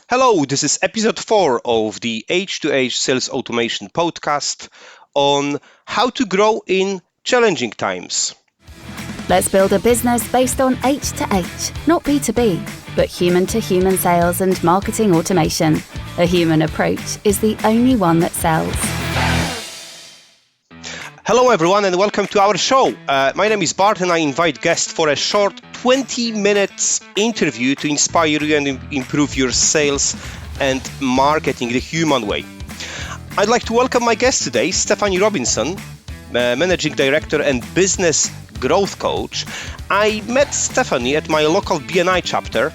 Hello, this is episode 4 of the H2H Sales Automation Podcast on how to grow in challenging times. Let's build a business based on H2H, not B2B, but human-to-human sales and marketing automation. A human approach is the only one that sells. Hello everyone and welcome to our show. My name is Bart and I invite guests for a short 20 minutes interview to inspire you and improve your sales and marketing the human way. I'd like to welcome my guest today, Stephanie Robinson, Managing Director and Business Growth Coach. I met Stephanie at my local BNI chapter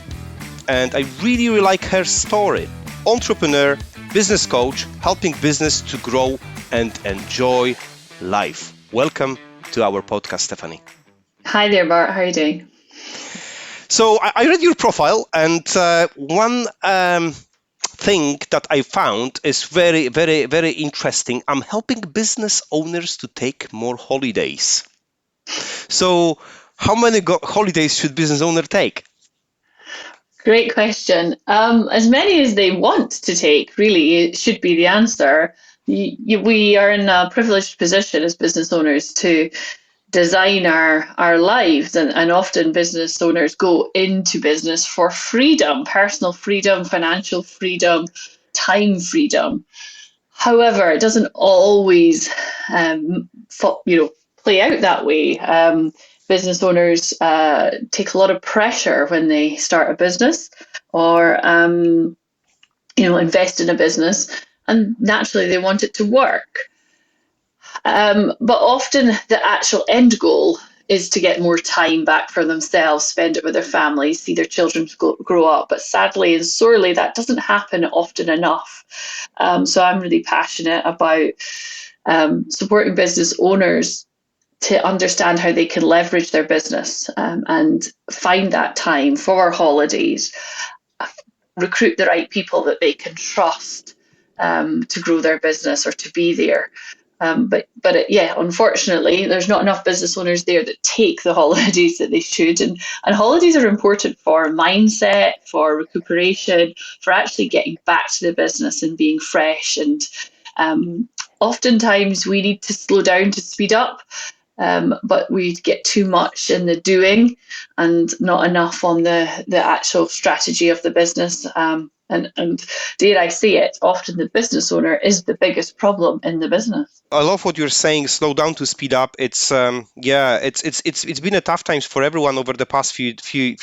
and I really like her story. Entrepreneur, business coach, helping business to grow and enjoy life. Welcome to our podcast, Stephanie. Hi there, Bart. How are you doing? So I read your profile, and one thing that I found is very, very, very interesting. I'm helping business owners to take more holidays. So how many holidays should business owner take? Great question. As many as they want to take, really, should be the answer. We are in a privileged position as business owners to design our lives, and often business owners go into business for freedom, personal freedom, financial freedom, time freedom. However, it doesn't always play out that way. Business owners take a lot of pressure when they start a business or invest in a business. And naturally, they want it to work. But often the actual end goal is to get more time back for themselves, spend it with their families, see their children grow up. But sadly and sorely, that doesn't happen often enough. So I'm really passionate about supporting business owners to understand how they can leverage their business and find that time for holidays, recruit the right people that they can trust to grow their business or to be there. But unfortunately, there's not enough business owners there that take the holidays that they should. And holidays are important for mindset, for recuperation, for actually getting back to the business and being fresh. And oftentimes we need to slow down to speed up. But we get too much in the doing and not enough on the actual strategy of the business. And dare I say it, often the business owner is the biggest problem in the business. I love what you're saying. Slow down to speed up. It's been a tough times for everyone over the past few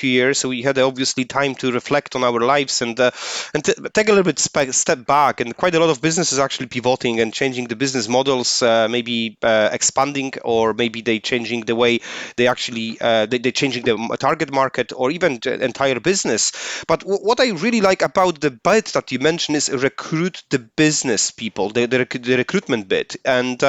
years. So we had obviously time to reflect on our lives and take a little bit step back. And quite a lot of businesses actually pivoting and changing the business models, maybe expanding, or maybe they changing the way they actually they changing the target market or even the entire business. But what I really like about the bit that you mentioned is recruit the business people, the recruitment bit. And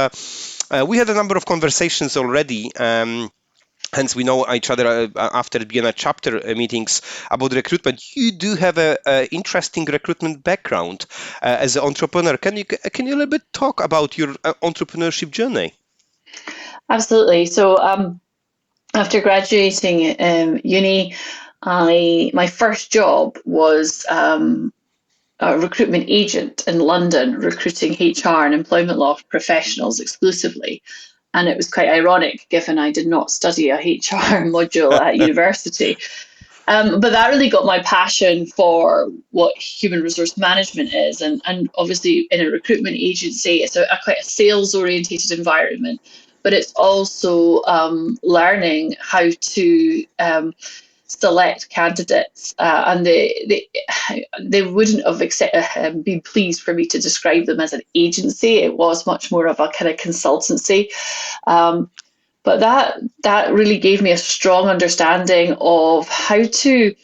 we had a number of conversations already. Hence, we know each other after the BNI chapter meetings about recruitment. You do have an interesting recruitment background as an entrepreneur. Can you a little bit talk about your entrepreneurship journey? Absolutely. So after graduating uni, my first job was a recruitment agent in London, recruiting HR and employment law professionals exclusively. And it was quite ironic, given I did not study a HR module at university. But that really got my passion for what human resource management is. And obviously, in a recruitment agency, it's quite a sales-orientated environment. But it's also learning how to select candidates, and they wouldn't have been pleased for me to describe them as an agency. It was much more of a kind of consultancy, but that really gave me a strong understanding of how to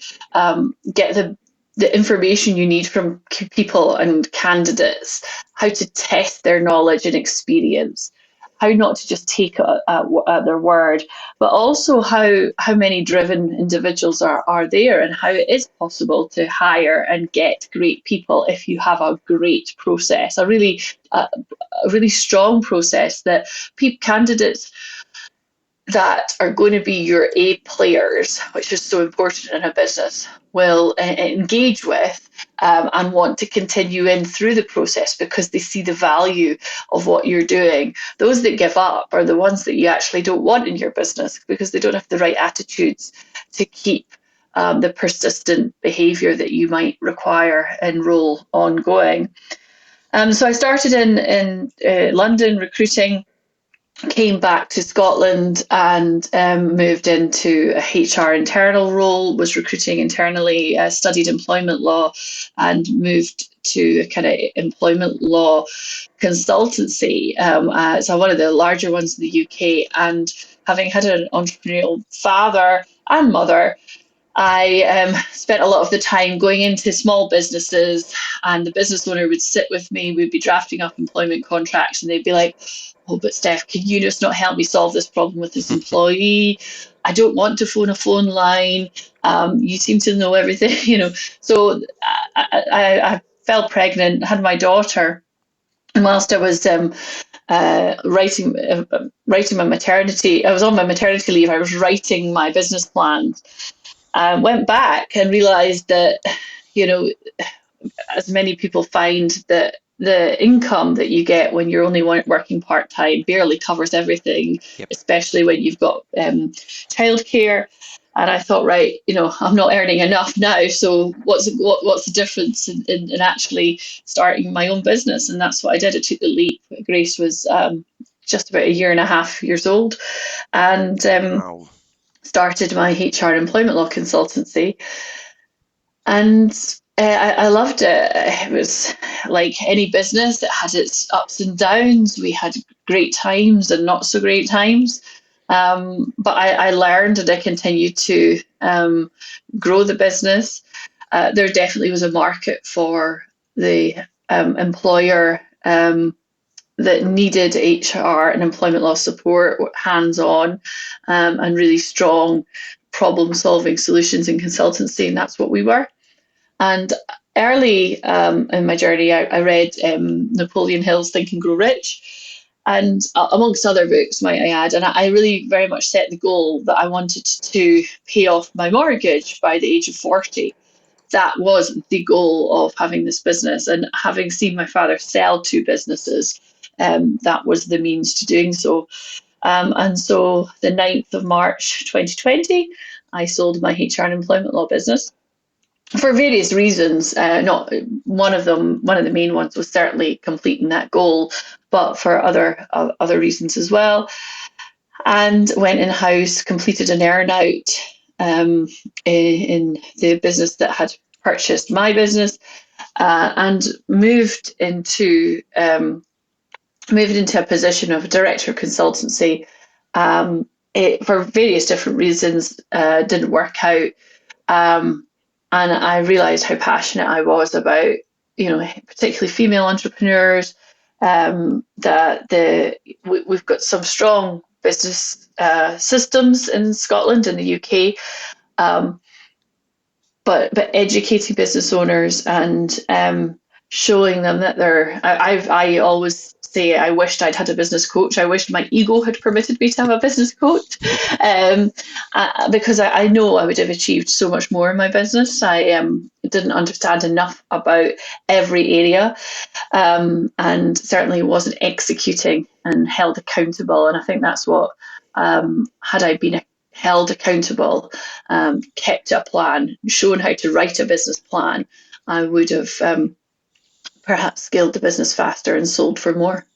get the information you need from people and candidates, how to test their knowledge and experience, how not to just take at their word, but also how many driven individuals are there and how it is possible to hire and get great people if you have a great process, a really strong process that candidates that are going to be your A players, which is so important in a business, will engage with and want to continue in through the process because they see the value of what you're doing. Those that give up are the ones that you actually don't want in your business because they don't have the right attitudes to keep the persistent behaviour that you might require and role ongoing. So I started in London recruiting, came back to Scotland and moved into a HR internal role, was recruiting internally, studied employment law and moved to a kind of employment law consultancy. So one of the larger ones in the UK. And having had an entrepreneurial father and mother, I spent a lot of the time going into small businesses, and the business owner would sit with me. We'd be drafting up employment contracts, and they'd be like, "Oh, but Steph, can you just not help me solve this problem with this employee? I don't want to phone a phone line. You seem to know everything, you know." So I fell pregnant, had my daughter, and whilst I was writing my maternity, I was on my maternity leave. I was writing my business plans. Went back and realised that, you know, as many people find, that the income that you get when you're only working part-time barely covers everything, Yep. especially when you've got childcare. And I thought, right, you know, I'm not earning enough now, so what's the difference in actually starting my own business? And that's what I did. I took the leap. Grace was just about 1.5 years old, and Wow. started my HR employment law consultancy. And I loved it. It was like any business, it had its ups and downs. We had great times and not so great times. But I learned and I continued to grow the business. There definitely was a market for the employer that needed HR and employment law support, hands-on, and really strong problem-solving solutions in consultancy, and that's what we were. And early in my journey, I read Napoleon Hill's Think and Grow Rich, and amongst other books, might I add, and I really very much set the goal that I wanted to pay off my mortgage by the age of 40. That was the goal of having this business, and having seen my father sell 2 businesses, that was the means to doing so. And so the 9th of March 2020, I sold my HR and employment law business for various reasons. Not one of the main ones was certainly completing that goal, but for other reasons as well. And went in-house, completed an earn-out in the business that had purchased my business, and moved into a position of director of consultancy. For various different reasons, didn't work out. And I realised how passionate I was about, you know, particularly female entrepreneurs. We've got some strong business systems in Scotland and the UK, but educating business owners and showing them that I always say I wished I'd had a business coach. I wished my ego had permitted me to have a business coach, because I know I would have achieved so much more in my business. I didn't understand enough about every area, and certainly wasn't executing and held accountable. And I think that's what, had I been held accountable, kept a plan, shown how to write a business plan, I would have perhaps scaled the business faster and sold for more.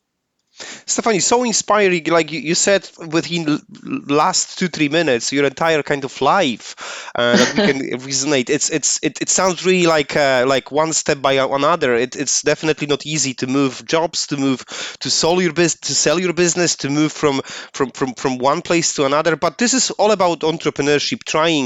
Stephanie, so inspiring. Like you said, within last 2-3 minutes, your entire kind of life that we can resonate. It sounds really like one step by another. It's definitely not easy to move jobs, to sell your business, to move from one place to another. But this is all about entrepreneurship,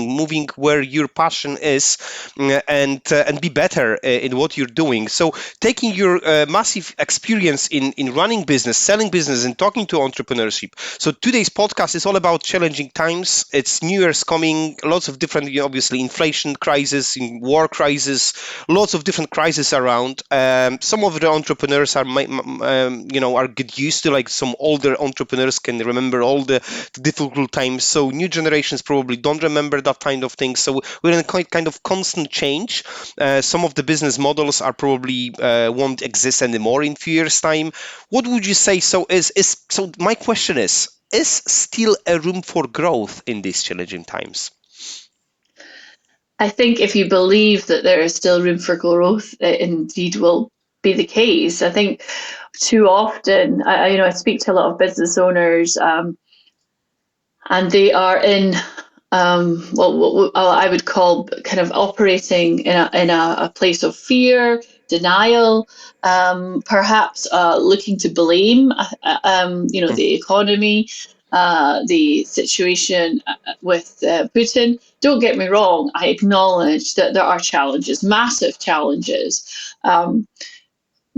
moving where your passion is, and be better in what you're doing. So taking your massive experience in running business, business, selling business, and talking to entrepreneurship. So today's podcast is all about challenging times. It's New Year's coming, lots of different, obviously, inflation crisis, war crisis, lots of different crises around. Some of the entrepreneurs are, are get used to, like some older entrepreneurs can remember all the difficult times. So new generations probably don't remember that kind of thing. So we're in a kind of constant change. Some of the business models are probably won't exist anymore in a few years' time. What would you say? So my question is still a room for growth in these challenging times? I think if you believe that there is still room for growth, it indeed will be the case. I think too often, I speak to a lot of business owners, and they are in what I would call kind of operating in a place of fear, denial, perhaps looking to blame, the economy, the situation with Putin. Don't get me wrong, I acknowledge that there are challenges, massive challenges.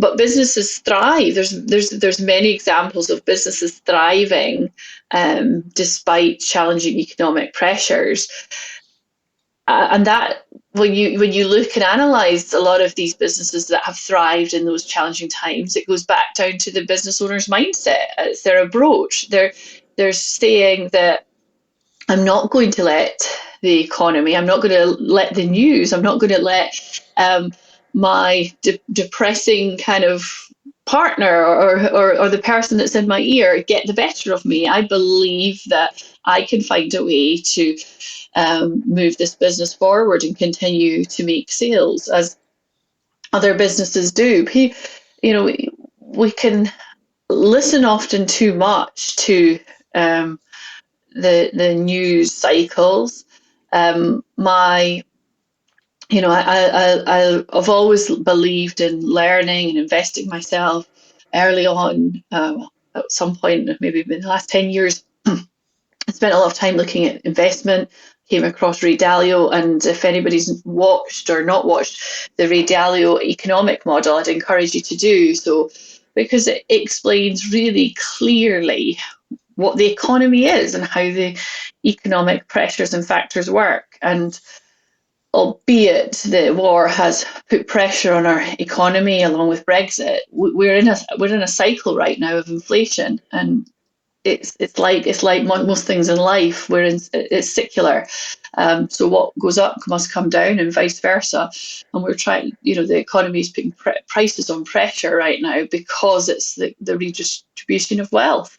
But businesses thrive. There's many examples of businesses thriving despite challenging economic pressures. And that when you look and analyze a lot of these businesses that have thrived in those challenging times, it goes back down to the business owner's mindset. It's their approach. They're saying that I'm not going to let the economy, I'm not going to let the news, I'm not going to let my depressing kind of partner or the person that's in my ear get the better of me. I believe that I can find a way to move this business forward and continue to make sales as other businesses do. We can listen often too much to the news cycles. I've always believed in learning and investing myself early on. At some point, maybe in the last 10 years, I spent a lot of time looking at investment, came across Ray Dalio, and if anybody's watched or not watched the Ray Dalio economic model, I'd encourage you to do so, because it explains really clearly what the economy is and how the economic pressures and factors work. And albeit the war has put pressure on our economy along with Brexit, we're in a cycle right now of inflation, and it's like most things in life. It's secular. So what goes up must come down, and vice versa. And we're trying. The economy is putting prices on pressure right now because it's the redistribution of wealth.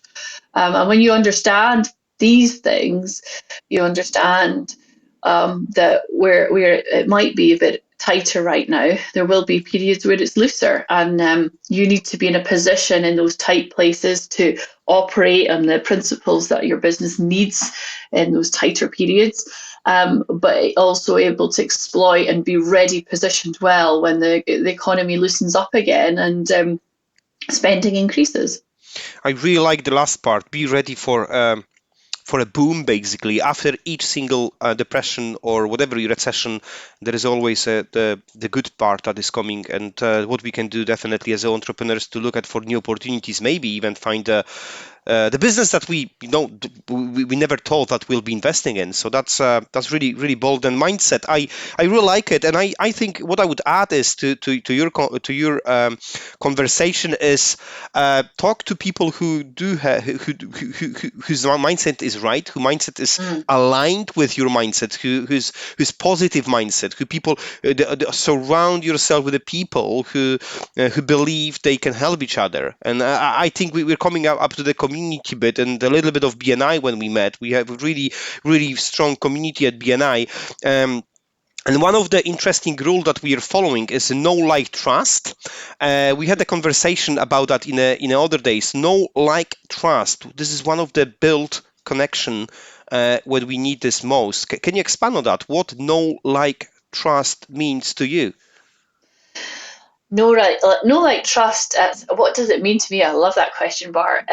And when you understand these things, you understand that where it might be a bit tighter right now, there will be periods where it's looser, and you need to be in a position in those tight places to operate on the principles that your business needs in those tighter periods, but also able to exploit and be ready, positioned well when the economy loosens up again and spending increases. I really like the last part. Be ready for a boom, basically. After each single depression or whatever recession, there is always the good part that is coming, and what we can do definitely as entrepreneurs to look at for new opportunities, maybe even find the business that we never thought that we'll be investing in. So that's really, really bold and mindset. I really like it, and I think what I would add is to your conversation is talk to people who do whose mindset is right, whose mindset is aligned with your mindset, whose positive mindset, who people surround yourself with the people who believe they can help each other. And I think we're coming up to the community bit and a little bit of BNI. When we met, we have a really, really strong community at BNI. And one of the interesting rules that we are following is know, like, trust. We had a conversation about that in other days. Know, like, trust. This is one of the build connection when we need this most. Can you expand on that? What know, like, trust means to you? Know, like, trust. What does it mean to me? I love that question, Bart.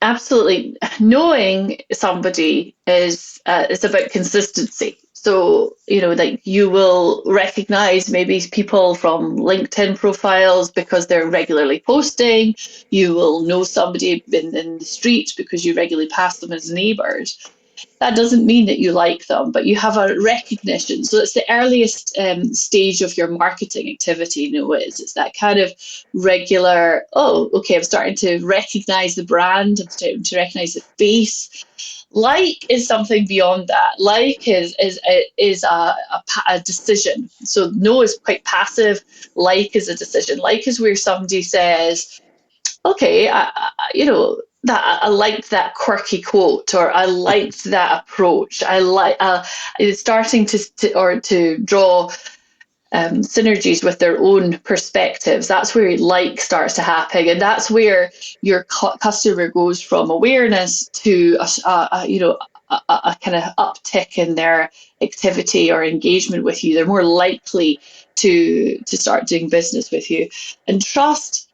Absolutely. Knowing somebody is about consistency. So, like you will recognize maybe people from LinkedIn profiles because they're regularly posting. You will know somebody in the street because you regularly pass them as neighbors. That doesn't mean that you like them, but you have a recognition. So it's the earliest stage of your marketing activity, it's that kind of regular, oh, okay, I'm starting to recognize the brand, I'm starting to recognize the face. Like is something beyond that. Like is a decision. So no is quite passive. Like is a decision. Like is where somebody says, okay, that I liked that quirky quote, or I liked that approach. I like it's starting to draw synergies with their own perspectives. That's where like starts to happen, and that's where your customer goes from awareness to a kind of uptick in their activity or engagement with you. They're more likely to start doing business with you, and trust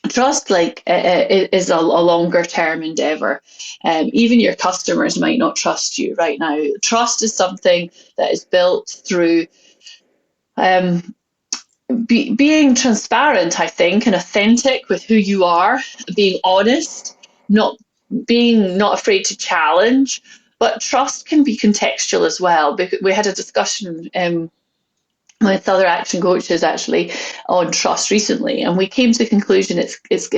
is a longer term endeavor. Even your customers might not trust you right now. Trust is something that is built through um, being transparent, I think, and authentic with who you are, being honest, not afraid to challenge. But trust can be contextual as well. Because we had a discussion with other action coaches actually on trust recently, and we came to the conclusion it is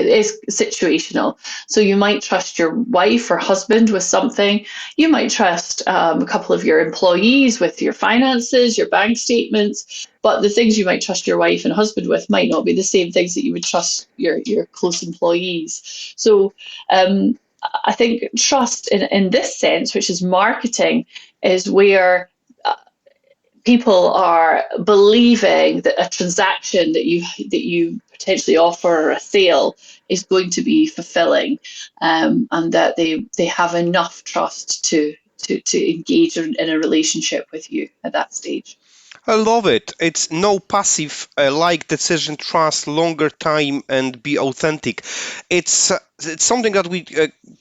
situational. So you might trust your wife or husband with something. You might trust a couple of your employees with your finances, your bank statements, but the things you might trust your wife and husband with might not be the same things that you would trust your close employees. So I think trust in this sense, which is marketing, is where people are believing that a transaction that you potentially offer, or a sale, is going to be fulfilling, and that they have enough trust to engage in a relationship with you at that stage. I love it. It's no passive like decision, trust, longer time, and be authentic. It's something that we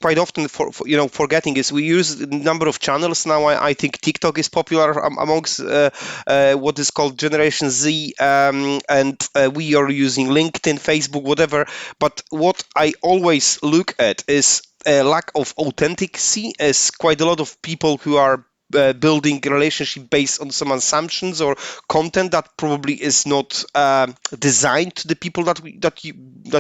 quite often forgetting is we use a number of channels now. I think TikTok is popular amongst what is called Generation Z, and we are using LinkedIn, Facebook, whatever. But what I always look at is a lack of authenticity, as quite a lot of people who are building a relationship based on some assumptions or content that probably is not designed to the people that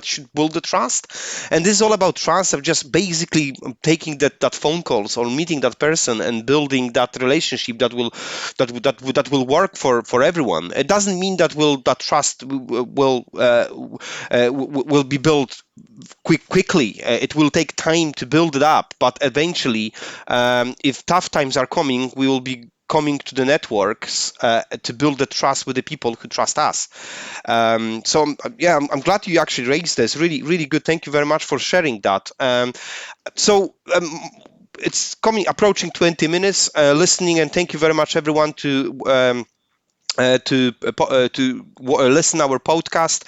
should build the trust. And this is all about trust of just basically taking that phone calls or meeting that person and building that relationship that will work for everyone. It doesn't mean that trust will be built quickly. It will take time to build it up, but eventually, if tough times are coming, we will be coming to the networks to build the trust with the people who trust us. I'm glad you actually raised this. Really, really good. Thank you very much for sharing that. It's approaching 20 minutes listening, and thank you very much, everyone, to listen our podcast.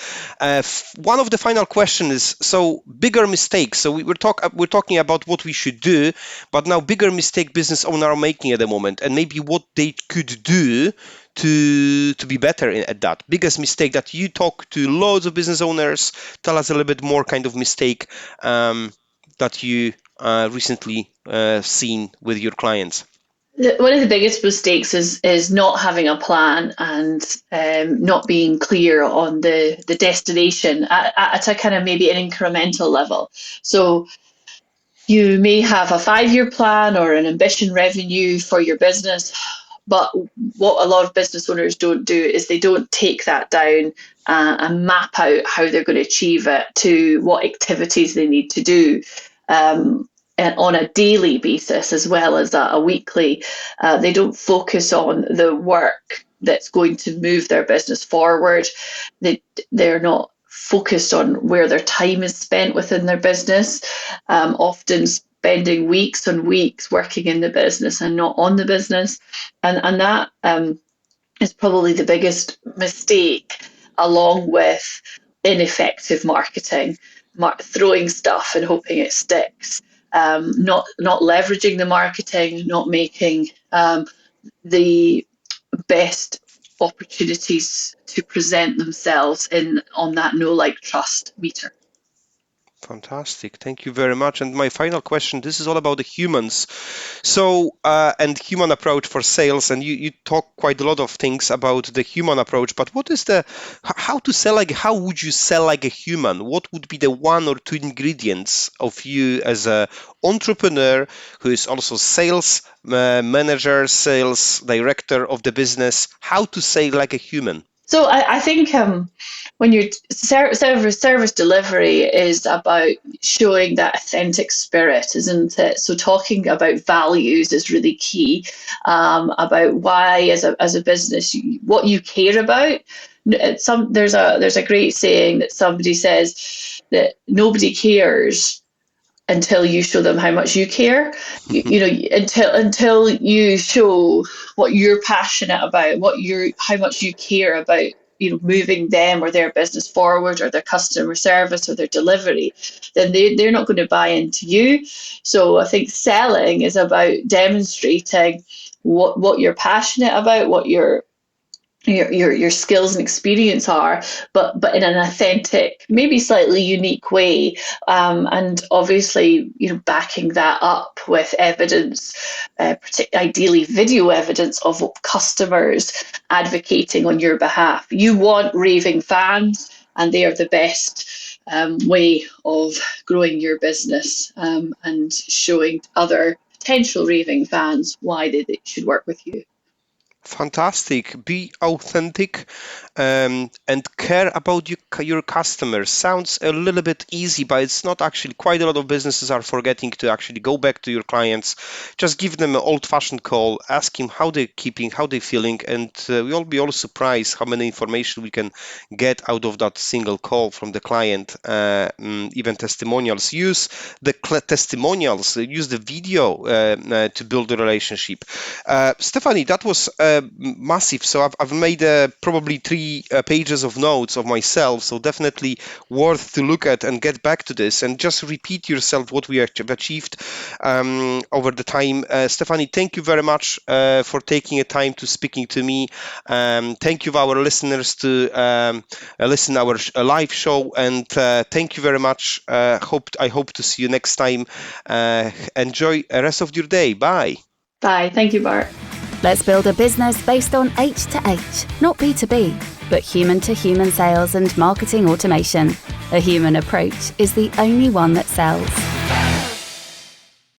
One of the final questions is, so bigger mistakes. So we're talking about what we should do, but now bigger mistake business owners are making at the moment, and maybe what they could do to be better at that. Biggest mistake that you talk to loads of business owners. Tell us a little bit more kind of mistake that you recently seen with your clients. One of the biggest mistakes is not having a plan and not being clear on the destination at a kind of maybe an incremental level. So you may have a 5-year plan or an ambition revenue for your business, but what a lot of business owners don't do is they don't take that down and map out how they're going to achieve it, to what activities they need to do. And on a daily basis as well as a weekly. They don't focus on the work that's going to move their business forward. They're not focused on where their time is spent within their business, often spending weeks on weeks working in the business and not on the business. And that is probably the biggest mistake, along with ineffective marketing, throwing stuff and hoping it sticks. Not leveraging the marketing, not making the best opportunities to present themselves on that know, like, trust meter. Fantastic. Thank you very much. And my final question, this is all about the humans. So, and human approach for sales. And you talk quite a lot of things about the human approach, but what is how to sell, how would you sell like a human? What would be the one or two ingredients of you as a entrepreneur who is also sales manager, sales director of the business? How to say like a human? So I think when you're service delivery is about showing that authentic spirit, isn't it? So talking about values is really key, about why as a business, what you care about. There's a great saying that somebody says that nobody cares until you show them how much you care. Until you show what you're passionate about, how much you care about, moving them or their business forward, or their customer service or their delivery, then they're not going to buy into you. So I think selling is about demonstrating what you're passionate about, what your skills and experience are, but in an authentic, maybe slightly unique way, and obviously backing that up with evidence, ideally video evidence of customers advocating on your behalf. You want raving fans, and they are the best way of growing your business, and showing other potential raving fans why they should work with you. Fantastic. Be authentic and care about your customers. Sounds a little bit easy, but it's not actually. Quite a lot of businesses are forgetting to actually go back to your clients. Just give them an old-fashioned call, ask him how they're keeping, how they're feeling, and we'll be all surprised how many information we can get out of that single call from the client. Even testimonials. Use the testimonials, use the video to build the relationship. Stephanie, that was massive. So I've made probably 3 pages of notes of myself. So definitely worth to look at and get back to this and just repeat yourself what we have achieved over the time. Stephanie, thank you very much for taking a time to speaking to me. Thank you, our listeners, to listen our live show, and thank you very much. I hope to see you next time. Enjoy the rest of your day. Bye. Bye. Thank you, Bart. Let's build a business based on H2H, not B2B, but human-to-human sales and marketing automation. A human approach is the only one that sells.